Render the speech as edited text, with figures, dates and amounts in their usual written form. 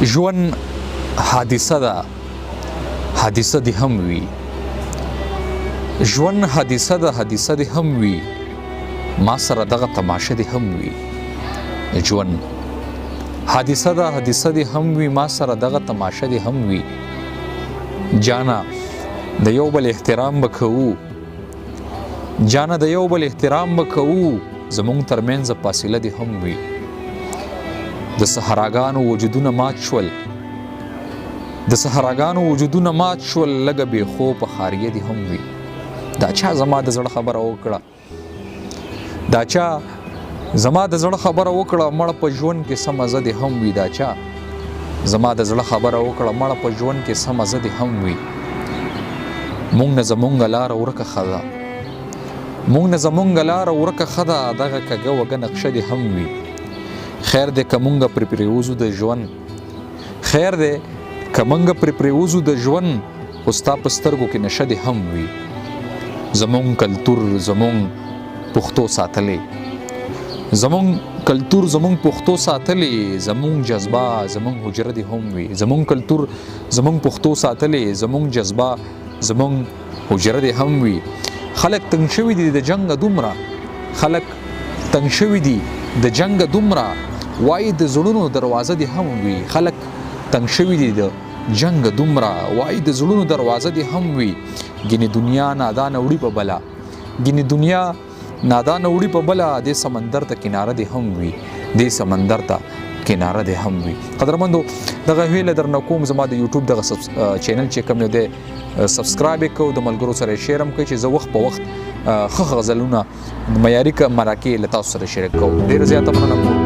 ژوند حادثه ده، حادثه دې هم وي. ژوند حادثه ده، حادثه دې هم وي. ما سره دغه تماشه دې هم وي. ژوند حادثه ده، حادثه دې هم وي. ما سره دغه تماشه دې هم وي. جانا د یو بل احترام به کوو، جانا د یو بل احترام به کوو. زمونږ ترمنځ فاصله دې هم وي. د صحراګانو وجودونه مات شول، د صحراګانو وجودونه مات شول. لږه بې خوبه خاریه دې هم وي. دا چا زما د زړه خبره وکړه، دا چا زما د زړه خبره وکړه. مړه په ژوند کې څه مزه دې هم وي. دا چا زما د زړه خبره وکړه، مړه په ژوند کې څه مزه دې هم وي. مونږ نه زمونږ لاره ورکه ښه ده، مونږ نه زمونږ لاره ورکه ښه ده. دغه کږه وږه نقشه دې هم وي. خیر دی که مونږ پرې پرېوځو د ژوند، خیر دی که مونږ پرې پرېوځو د ژوند. خو ستا په سترګو کې نشه دې هم وي. زمونږ کلتور زمونږ پښتو ساتلې، زمونږ کلتور زمونږ پښتو ساتلې. زمونږ جذبه زمونږ حجره دې هم وي. زمونږ کلتور زمونږ پښتو ساتلې، زمونږ جذبه زمونږ حجره دې هم وي. خلک تنګ شوي دي د جنګ دومره، خلک تنګ شوي دي د جنګ دومره. وایي د زړونو دروازه دې هم وي. خلک تنګ شوي دي د جنګ دومره، وایي د زړونو دروازه دې هم وي. ګینې دنیا نادانه وړي په بلا، ګینې دنیا نادانه وړي په بلا. دې سمندر ته کناره دې هم وي، دې سمندر ته کناره دې هم وي. قدرمندو دغه هیله درنه کوم زما د یوټیوب دغه چینل چې کوم دی سبسکرایب یې کوو، د ملګرو سره شیر هم کوئ چې زه وخت په وخت ښه غزلونه معیاري مرکې له تاسو سره شریک کوم. ډېره زیاته مننه کوم.